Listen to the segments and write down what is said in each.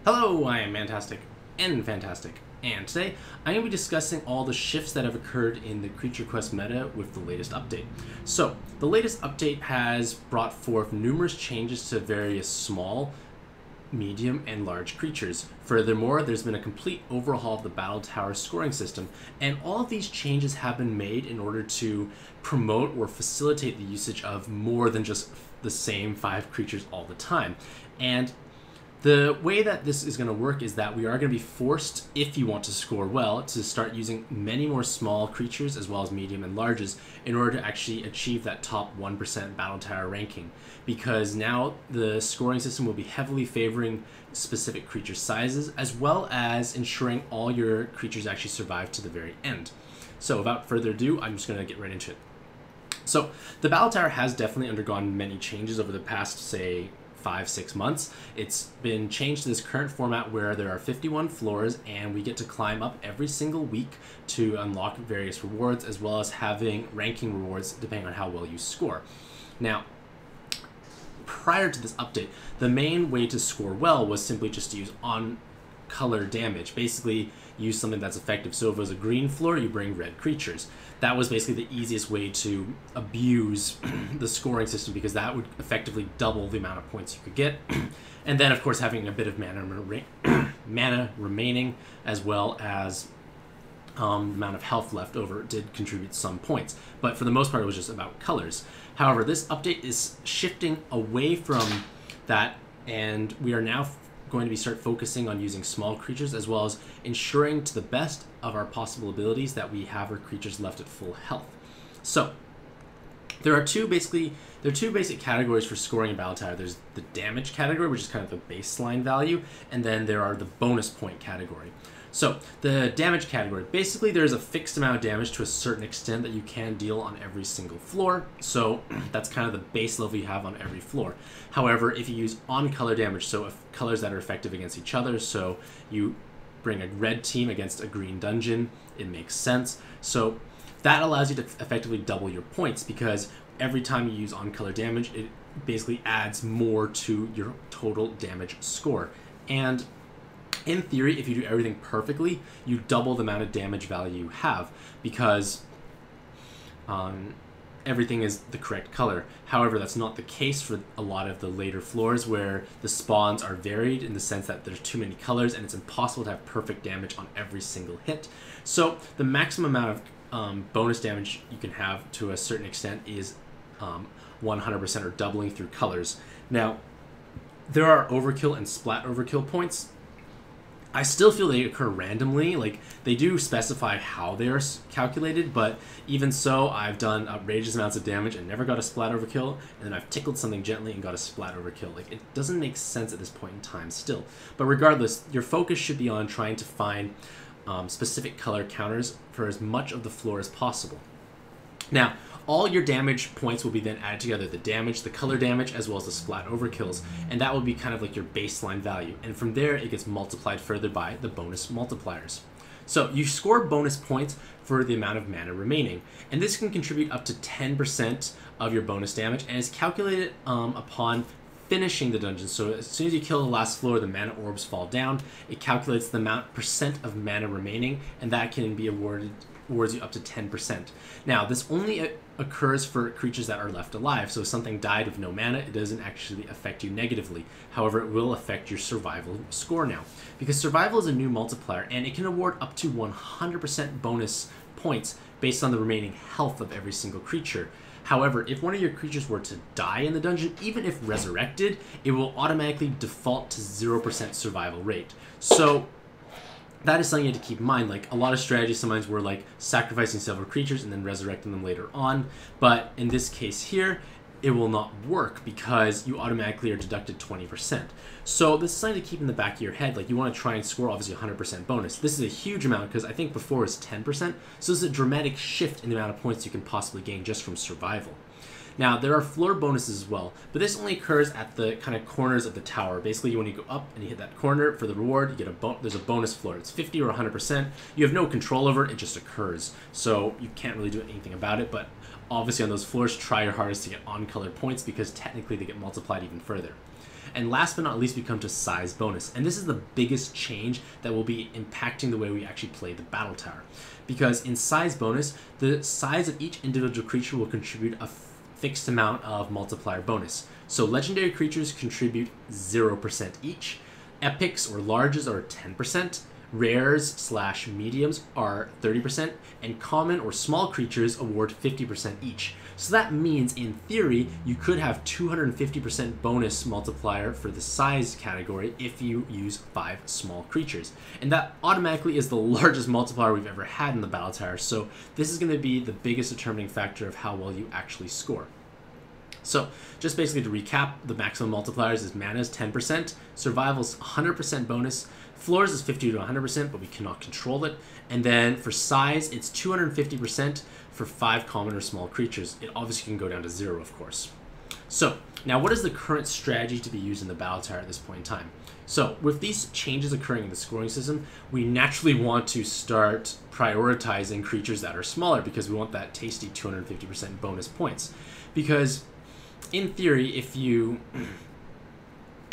Hello, I am Mantastic and Fantastic, and today I'm going to be discussing all the shifts that have occurred in the Creature Quest meta with the latest update. So, the latest update has brought forth numerous changes to various small, medium, and large creatures. Furthermore, there's been a complete overhaul of the Battle Tower scoring system, and all of these changes have been made in order to promote or facilitate the usage of more than just the same 5 creatures all the time. And the way that this is going to work is that we are going to be forced, if you want to score well, to start using many more small creatures as well as medium and larges in order to actually achieve that top 1% Battle Tower ranking. Because now the scoring system will be heavily favoring specific creature sizes as well as ensuring all your creatures actually survive to the very end. So without further ado, I'm just going to get right into it. So the Battle Tower has definitely undergone many changes over the past, say, 5-6 months. It's been changed to this current format where there are 51 floors and we get to climb up every single week to unlock various rewards as well as having ranking rewards depending on how well you score. Now, prior to this update, the main way to score well was simply just to use on-color damage. Basically, use something that's effective. So if it was a green floor, you bring red creatures. That was basically the easiest way to abuse the scoring system because that would effectively double the amount of points you could get. And then, of course, having a bit of mana remaining as well as the amount of health left over did contribute some points. But for the most part, it was just about colors. However, this update is shifting away from that, and we are now going to start focusing on using small creatures as well as ensuring to the best of our possible abilities that we have our creatures left at full health. So there are two basic categories for scoring in Battle Tower. There's the damage category, which is kind of the baseline value, and then there are the bonus point category. So the damage category, basically there's a fixed amount of damage to a certain extent that you can deal on every single floor. So that's kind of the base level you have on every floor. However, if you use on-color damage, so if colors that are effective against each other, so you bring a red team against a green dungeon, it makes sense. So that allows you to effectively double your points because every time you use on-color damage, it basically adds more to your total damage score. And in theory, if you do everything perfectly, you double the amount of damage value you have because everything is the correct color. However, that's not the case for a lot of the later floors where the spawns are varied in the sense that there's too many colors and it's impossible to have perfect damage on every single hit. So the maximum amount of bonus damage you can have to a certain extent is 100% or doubling through colors. Now, there are overkill and splat overkill points. I still feel they occur randomly, like they do specify how they are calculated, but even so, I've done outrageous amounts of damage and never got a splat overkill, and then I've tickled something gently and got a splat overkill. Like, it doesn't make sense at this point in time still. But regardless, your focus should be on trying to find specific color counters for as much of the floor as possible. Now, all your damage points will be then added together, the damage, the color damage, as well as the splat overkills, and that will be kind of like your baseline value. And from there, it gets multiplied further by the bonus multipliers. So you score bonus points for the amount of mana remaining, and this can contribute up to 10% of your bonus damage, and is calculated upon finishing the dungeon. So as soon as you kill the last floor, the mana orbs fall down. It calculates the percent of mana remaining, and that can be awards you up to 10%. Now, this only occurs for creatures that are left alive, so if something died with no mana, it doesn't actually affect you negatively. However, it will affect your survival score now, because survival is a new multiplier, and it can award up to 100% bonus points based on the remaining health of every single creature. However, if one of your creatures were to die in the dungeon, even if resurrected, it will automatically default to 0% survival rate. So that is something you have to keep in mind. Like, a lot of strategies sometimes were like sacrificing several creatures and then resurrecting them later on. But in this case here, it will not work because you automatically are deducted 20%. So this is something to keep in the back of your head. Like, you want to try and score obviously 100% bonus. This is a huge amount because I think before it was 10%. So this is a dramatic shift in the amount of points you can possibly gain just from survival. Now, there are floor bonuses as well, but this only occurs at the kind of corners of the tower. Basically, when you go up and you hit that corner for the reward, you get there's a bonus floor. It's 50 or 100%. You have no control over it. It just occurs. So you can't really do anything about it, but obviously on those floors, try your hardest to get on-color points because technically they get multiplied even further. And last but not least, we come to size bonus. And this is the biggest change that will be impacting the way we actually play the battle tower. Because in size bonus, the size of each individual creature will contribute a fixed amount of multiplier bonus. So legendary creatures contribute 0% each. Epics or larges are 10%. Rares / mediums are 30%, and common or small creatures award 50% each. So that means, in theory, you could have 250% bonus multiplier for the size category if you use 5 small creatures. And that automatically is the largest multiplier we've ever had in the battle tower, so this is going to be the biggest determining factor of how well you actually score. So, just basically to recap, the maximum multipliers is mana is 10%, survival's 100% bonus, floors is 50 to 100%, but we cannot control it, and then for size, it's 250% for 5 common or small creatures. It obviously can go down to 0, of course. So, now what is the current strategy to be used in the battle tower at this point in time? So, with these changes occurring in the scoring system, we naturally want to start prioritizing creatures that are smaller because we want that tasty 250% bonus points. Because in theory, if you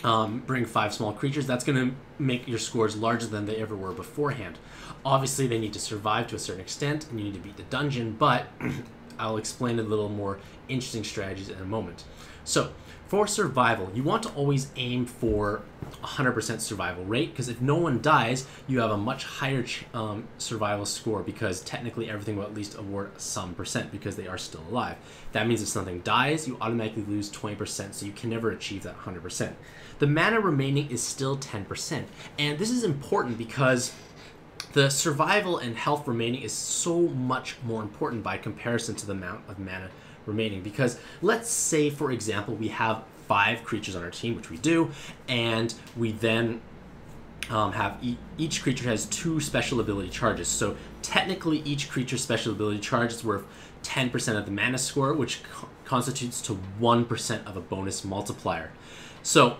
bring 5 small creatures, that's going to make your scores larger than they ever were beforehand. Obviously, they need to survive to a certain extent, and you need to beat the dungeon, but I'll explain a little more interesting strategies in a moment. So, for survival, you want to always aim for 100% survival rate, because if no one dies, you have a much higher survival score, because technically everything will at least award some percent because they are still alive. That means if something dies, you automatically lose 20%, so you can never achieve that 100%. The mana remaining is still 10%, and this is important because the survival and health remaining is so much more important by comparison to the amount of mana remaining. Because let's say, for example, we have 5 creatures on our team, which we do, and we then have each creature has 2 special ability charges. So technically each creature's special ability charge is worth 10% of the mana score, which constitutes to 1% of a bonus multiplier. So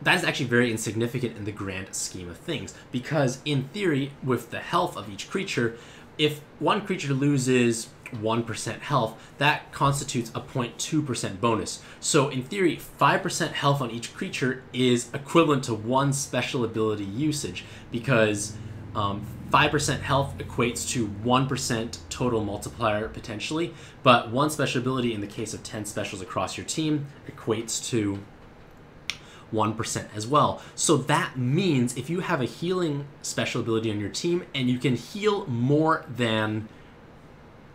that is actually very insignificant in the grand scheme of things, because in theory, with the health of each creature, if one creature loses 1% health, that constitutes a 0.2% bonus. So in theory, 5% health on each creature is equivalent to 1 special ability usage, because 5% health equates to 1% total multiplier potentially, but 1 special ability in the case of 10 specials across your team equates to 1% as well. So that means if you have a healing special ability on your team and you can heal more than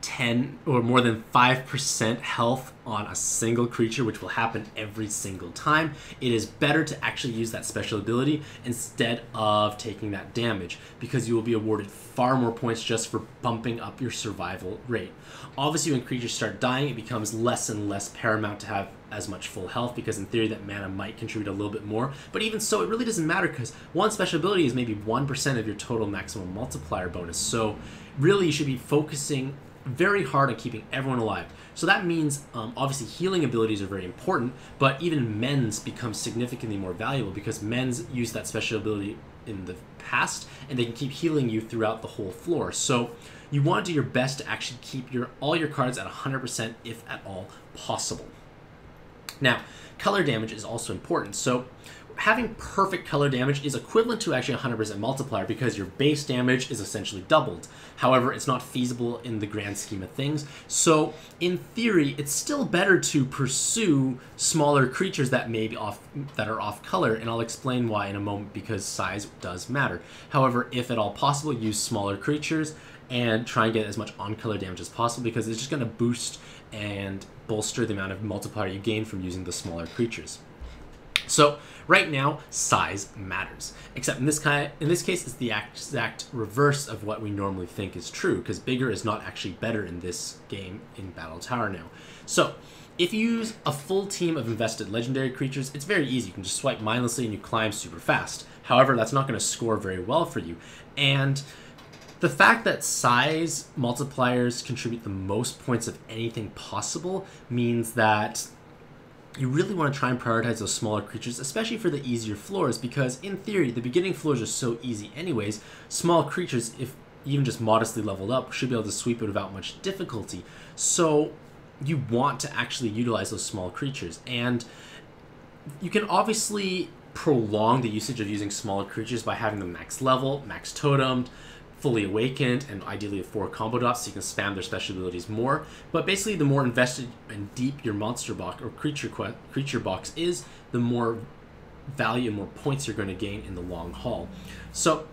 10 or more than 5% health on a single creature, which will happen every single time, it is better to actually use that special ability instead of taking that damage, because you will be awarded far more points just for bumping up your survival rate. Obviously, when creatures start dying, it becomes less and less paramount to have as much full health, because in theory that mana might contribute a little bit more, but even so, it really doesn't matter, because one special ability is maybe 1% of your total maximum multiplier bonus. So really, you should be focusing very hard on keeping everyone alive. So that means obviously healing abilities are very important, but even mends become significantly more valuable, because mends use that special ability in the past and they can keep healing you throughout the whole floor. So you want to do your best to actually keep all your cards at 100% if at all possible. Now, color damage is also important. So having perfect color damage is equivalent to actually 100% multiplier, because your base damage is essentially doubled. However, it's not feasible in the grand scheme of things. So in theory, it's still better to pursue smaller creatures that are off color, and I'll explain why in a moment, because size does matter. However, if at all possible, use smaller creatures and try and get as much on-color damage as possible, because it's just going to boost and bolster the amount of multiplier you gain from using the smaller creatures. So right now, size matters, except in this case, it's the exact reverse of what we normally think is true, because bigger is not actually better in this game in Battle Tower now. So if you use a full team of invested legendary creatures, it's very easy. You can just swipe mindlessly and you climb super fast. However, that's not going to score very well for you. And the fact that size multipliers contribute the most points of anything possible means that you really want to try and prioritize those smaller creatures, especially for the easier floors, because in theory, the beginning floors are so easy anyways. Small creatures, if even just modestly leveled up, should be able to sweep it without much difficulty. So you want to actually utilize those small creatures. And you can obviously prolong the usage of using smaller creatures by having them max level, max totemed, fully awakened, and ideally with 4 combo dots so you can spam their special abilities more. But basically, the more invested and deep your monster box or creature box is, the more value and more points you're going to gain in the long haul. So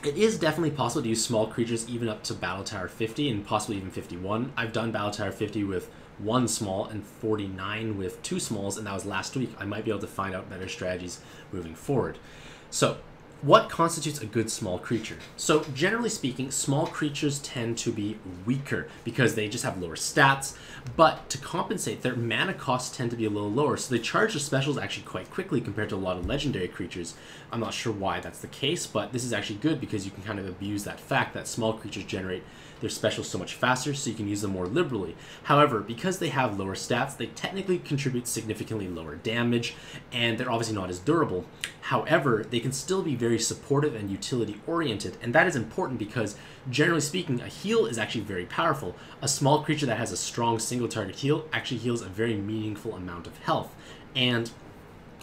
it is definitely possible to use small creatures even up to Battle Tower 50 and possibly even 51. I've done Battle Tower 50 with 1 small and 49 with 2 smalls, and that was last week. I might be able to find out better strategies moving forward. So what constitutes a good small creature? So generally speaking, small creatures tend to be weaker because they just have lower stats, but to compensate, their mana costs tend to be a little lower, so they charge their specials actually quite quickly compared to a lot of legendary creatures. I'm not sure why that's the case, but this is actually good because you can kind of abuse that fact that small creatures generate their specials so much faster, so you can use them more liberally. However, because they have lower stats, they technically contribute significantly lower damage, and they're obviously not as durable. However, they can still be very supportive and utility-oriented, and that is important because, generally speaking, a heal is actually very powerful. A small creature that has a strong single-target heal actually heals a very meaningful amount of health, and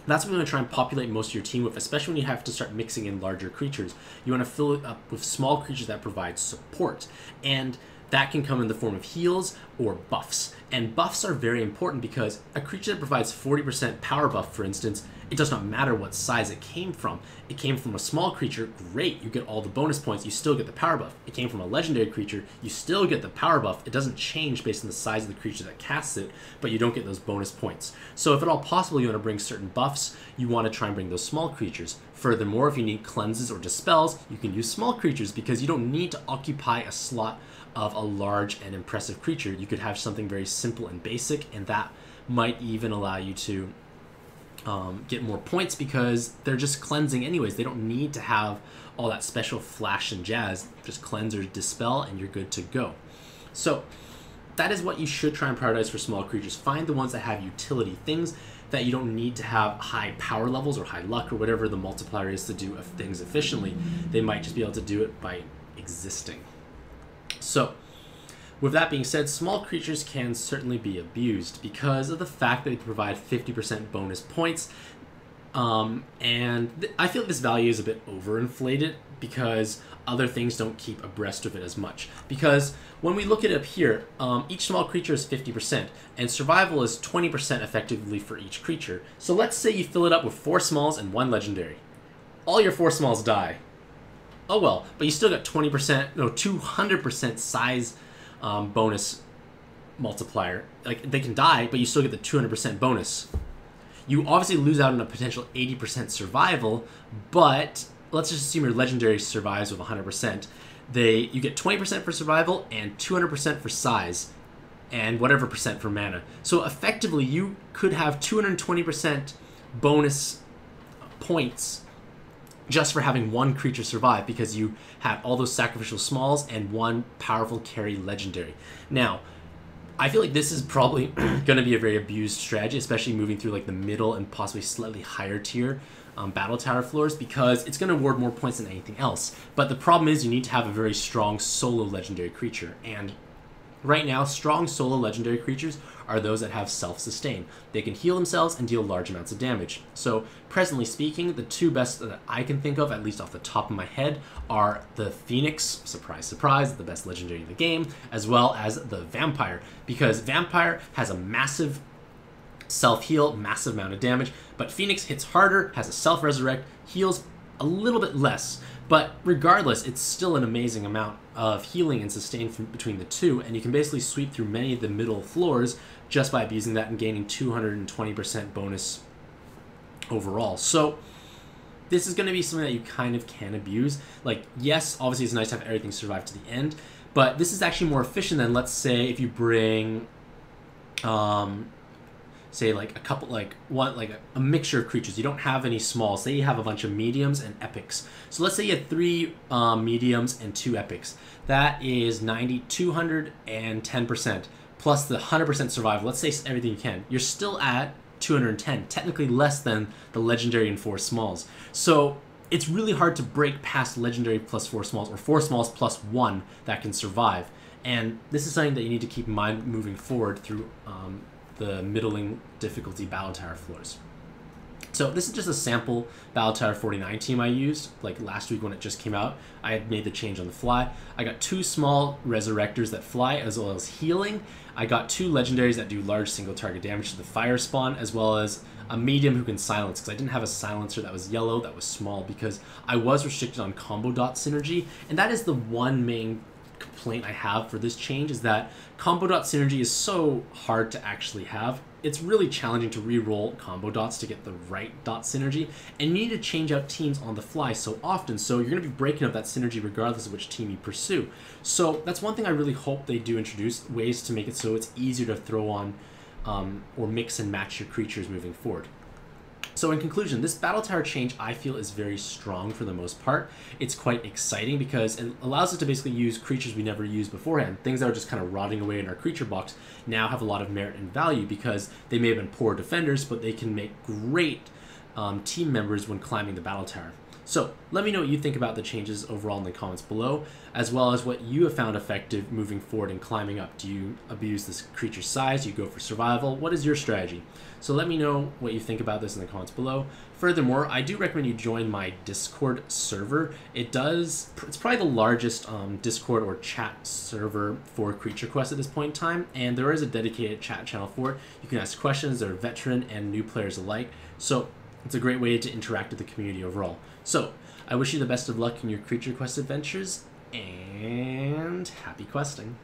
that's what we want to try and populate most of your team with, especially when you have to start mixing in larger creatures. You want to fill it up with small creatures that provide support, and that can come in the form of heals or buffs. And buffs are very important because a creature that provides 40% power buff, for instance, it does not matter what size it came from. It came from a small creature, great, you get all the bonus points, you still get the power buff. It came from a legendary creature, you still get the power buff. It doesn't change based on the size of the creature that casts it, but you don't get those bonus points. So if at all possible you want to bring certain buffs, you want to try and bring those small creatures. Furthermore, if you need cleanses or dispels, you can use small creatures because you don't need to occupy a slot of a large and impressive creature. You could have something very simple and basic, and that might even allow you to get more points because they're just cleansing anyways. They don't need to have all that special flash and jazz. Just cleanse or dispel and you're good to go. So that is what you should try and prioritize for small creatures. Find the ones that have utility, things that you don't need to have high power levels or high luck or whatever the multiplier is to do things efficiently. They might just be able to do it by existing. So with that being said, small creatures can certainly be abused because of the fact that they provide 50% bonus points. And I feel like this value is a bit overinflated because other things don't keep abreast of it as much. Because when we look at it up here, each small creature is 50%, and survival is 20% effectively for each creature. So let's say you fill it up with 4 smalls and 1 legendary. All your 4 smalls die. Oh well, but you still got 200% size bonus multiplier. Like, they can die, but you still get the 200% bonus. You obviously lose out on a potential 80% survival, but let's just assume your legendary survives with 100%. You get 20% for survival and 200% for size, and whatever percent for mana. So effectively, you could have 220% bonus points just for having 1 creature survive because you had all those sacrificial smalls and 1 powerful carry legendary. Now, I feel like this is probably going to be a very abused strategy, especially moving through like the middle and possibly slightly higher tier battle tower floors, because it's going to award more points than anything else. But the problem is you need to have a very strong solo legendary creature, and right now, strong solo legendary creatures are those that have self-sustain. They can heal themselves and deal large amounts of damage. So, presently speaking, the 2 best that I can think of, at least off the top of my head, are the Phoenix, surprise, surprise, the best legendary in the game, as well as the Vampire. Because Vampire has a massive self-heal, massive amount of damage, but Phoenix hits harder, has a self-resurrect, heals a little bit less. But regardless, it's still an amazing amount of healing and sustain between the 2, and you can basically sweep through many of the middle floors just by abusing that and gaining 220% bonus overall. So this is going to be something that you kind of can abuse. Like, yes, obviously it's nice to have everything survive to the end, but this is actually more efficient than, let's say, if you bring say like a couple, like a mixture of creatures. You don't have any smalls. Say you have a bunch of mediums and epics. So let's say you had 3 mediums and 2 epics. That is 90, 210% plus the 100% survival. Let's say everything you can. You're still at 210, technically less than the legendary and 4 smalls. So it's really hard to break past legendary plus 4 smalls or 4 smalls plus 1 that can survive. And this is something that you need to keep in mind moving forward through the middling difficulty battle tower floors. So this is just a sample Battle Tower 49 team I used, like last week when it just came out. I had made the change on the fly. I got 2 small Resurrectors that fly, as well as healing. I got 2 legendaries that do large single target damage to the fire spawn, as well as a medium who can silence, because I didn't have a silencer that was yellow, that was small, because I was restricted on combo dot synergy, and that is the one main complaint I have for this change, is that combo dot synergy is so hard to actually have. It's really challenging to re-roll combo dots to get the right dot synergy, and you need to change out teams on the fly so often, so you're going to be breaking up that synergy regardless of which team you pursue. So that's one thing I really hope they do introduce, ways to make it so it's easier to throw on or mix and match your creatures moving forward. So in conclusion, this Battle Tower change I feel is very strong for the most part. It's quite exciting because it allows us to basically use creatures we never used beforehand. Things that are just kind of rotting away in our creature box now have a lot of merit and value because they may have been poor defenders, but they can make great team members when climbing the Battle Tower. So let me know what you think about the changes overall in the comments below, as well as what you have found effective moving forward and climbing up. Do you abuse this creature size? Do you go for survival? What is your strategy? So let me know what you think about this in the comments below. Furthermore, I do recommend you join my Discord server. It's probably the largest Discord or chat server for Creature Quest at this point in time, and there is a dedicated chat channel for it. You can ask questions. There are veteran and new players alike. So it's a great way to interact with the community overall. So, I wish you the best of luck in your Creature Quest adventures, and happy questing.